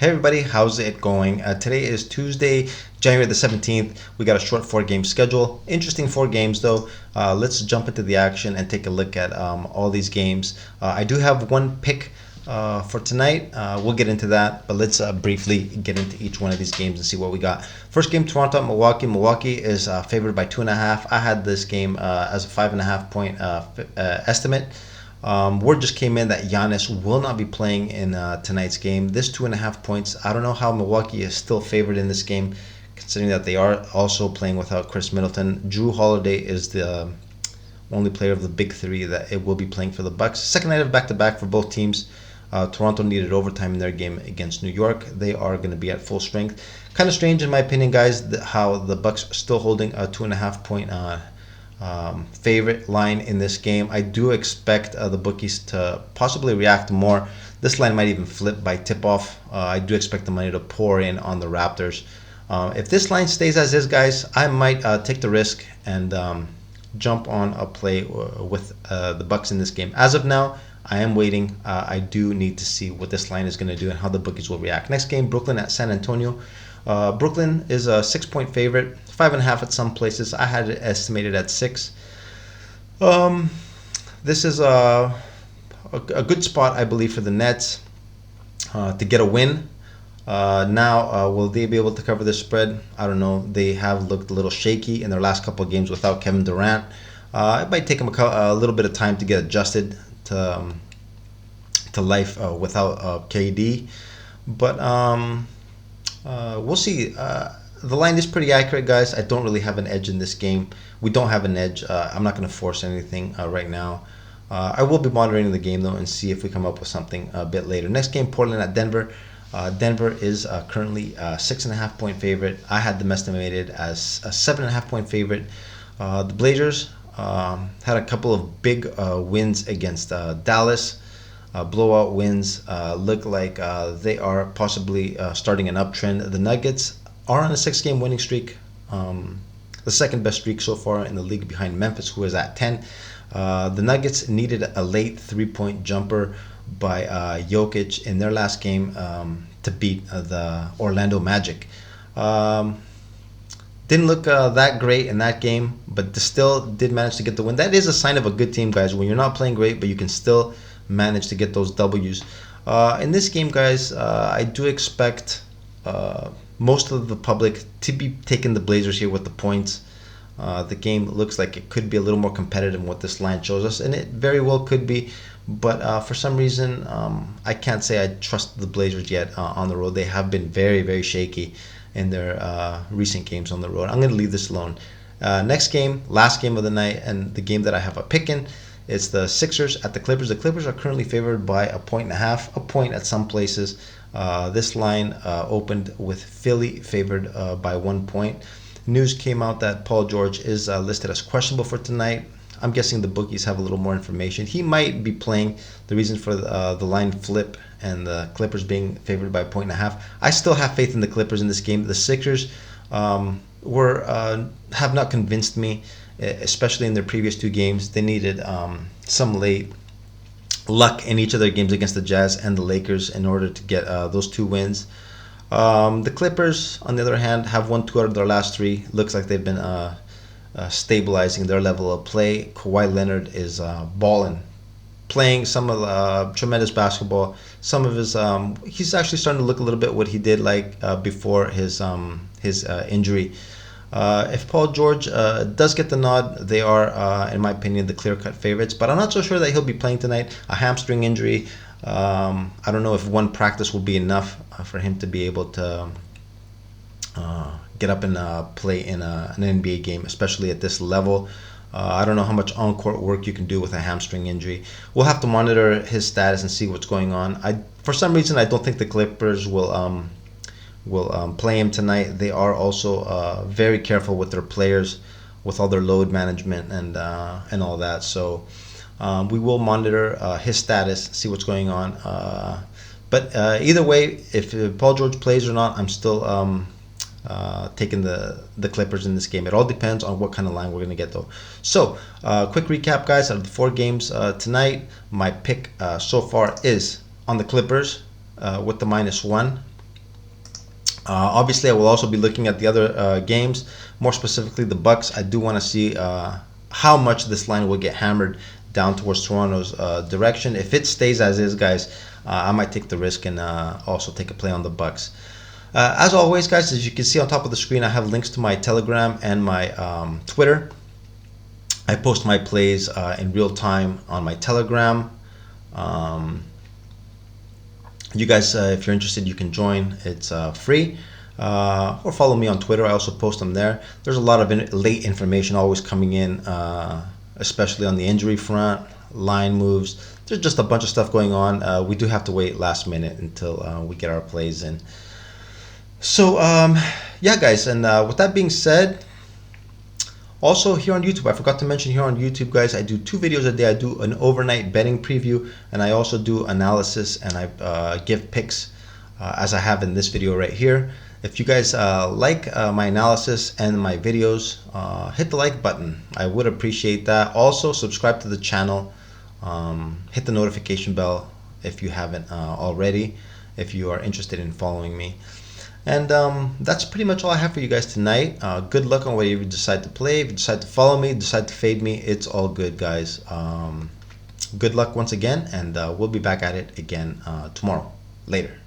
Hey everybody, how's it going? Today is Tuesday, January the 17th. We got a short 4 game schedule. Interesting 4 games though. Let's jump into the action and take a look at all these games. I do have one pick for tonight. We'll get into that, but let's briefly get into each one of these games and see what we got. First game, Toronto at Milwaukee. Milwaukee is favored by 2.5. I had this game as a 5.5 point estimate. Word just came in that Giannis will not be playing in tonight's game. This 2.5 points, I don't know how Milwaukee is still favored in this game, considering that they are also playing without Chris Middleton. Drew Holiday is the only player of the big three that it will be playing for the Bucks. Second night of back-to-back for both teams. Toronto needed overtime in their game against New York. They are going to be at full strength. Kind of strange, in my opinion, guys, how the Bucks are still holding a 2.5 point favorite line in this game. I do expect the bookies to possibly react more. This line might even flip by tip-off. I do expect the money to pour in on the Raptors. If this line stays as is, guys, I might take the risk and jump on a play with the Bucks in this game. As of now, I am waiting. I do need to see what this line is going to do and how the bookies will react. Next game, Brooklyn at San Antonio. Brooklyn is a 6 point favorite, 5.5 at some places. I had it estimated at 6. This is a good spot, I believe, for the Nets to get a win. Now, will they be able to cover this spread? I don't know. They have looked a little shaky in their last couple of games without Kevin Durant. It might take them a little bit of time to get adjusted to life without KD, but we'll see. The line is pretty accurate, guys. I don't really have an edge in this game. We don't have an edge. I'm not going to force anything right now. I will be monitoring the game, though, and see if we come up with something a bit later. Next game, Portland at Denver. Denver is currently a 6.5 point favorite. I had them estimated as a 7.5 point favorite. The Blazers had a couple of big wins against Dallas. Blowout wins. Look like they are possibly starting an uptrend. The Nuggets are on a 6 game winning streak, the second best streak so far in the league behind Memphis, who is at 10. The Nuggets needed a late 3 point jumper by Jokic in their last game to beat the Orlando Magic. Didn't look that great in that game, but still did manage to get the win. That is a sign of a good team, guys, when you're not playing great, but you can still manage to get those W's. In this game, guys, I do expect most of the public to be taking the Blazers here with the points. The game looks like it could be a little more competitive than what this line shows us, and it very well could be. But for some reason, I can't say I trust the Blazers yet on the road. They have been very, very shaky in their recent games on the road. I'm going to leave this alone. Next game, last game of the night, and the game that I have a pick in. It's the Sixers at the Clippers. The Clippers are currently favored by 1.5, a point at some places. This line opened with Philly favored by 1 point. News came out that Paul George is listed as questionable for tonight. I'm guessing the bookies have a little more information. He might be playing. The reason for the line flip and the Clippers being favored by 1.5. I still have faith in the Clippers in this game. The Sixers have not convinced me, especially in their previous 2 games. They needed some late luck in each of their games against the Jazz and the Lakers in order to get those 2 wins. The Clippers, on the other hand, have won 2 out of their last 3. Looks like they've been stabilizing their level of play. Kawhi Leonard is balling, playing some of tremendous basketball. Some of his he's actually starting to look a little bit what he did like before his injury. If Paul George does get the nod, they are, in my opinion, the clear-cut favorites. But I'm not so sure that he'll be playing tonight. A hamstring injury. I don't know if one practice will be enough for him to be able to get up and play in an NBA game, especially at this level. I don't know how much on-court work you can do with a hamstring injury. We'll have to monitor his status and see what's going on. For some reason, I don't think the Clippers will play him tonight. They are also very careful with their players, with all their load management and all that. So we will monitor his status, see what's going on. But either way, if Paul George plays or not, I'm still taking the Clippers in this game. It all depends on what kind of line we're going to get, though. So quick recap, guys. Out of the 4 games tonight, my pick so far is on the Clippers with the -1. Obviously, I will also be looking at the other games, more specifically the Bucks. I do want to see how much this line will get hammered down towards Toronto's direction. If it stays as is, guys, I might take the risk and also take a play on the Bucks. As always, guys, as you can see on top of the screen, I have links to my Telegram and my Twitter. I post my plays in real time on my Telegram. You guys, if you're interested, you can join. It's free. Or follow me on Twitter. I also post them there. There's a lot of late information always coming in, especially on the injury front, line moves. There's just a bunch of stuff going on. We do have to wait last minute until we get our plays in. So, yeah, guys, and with that being said, also here on YouTube, I forgot to mention here on YouTube, guys, I do 2 videos a day. I do an overnight betting preview, and I also do analysis, and I give picks as I have in this video right here. If you guys like my analysis and my videos, hit the like button. I would appreciate that. Also, subscribe to the channel. Hit the notification bell if you haven't already, if you are interested in following me. And that's pretty much all I have for you guys tonight. Good luck on whether you decide to play. If you decide to follow me, decide to fade me, it's all good, guys. Good luck once again, and we'll be back at it again tomorrow. Later.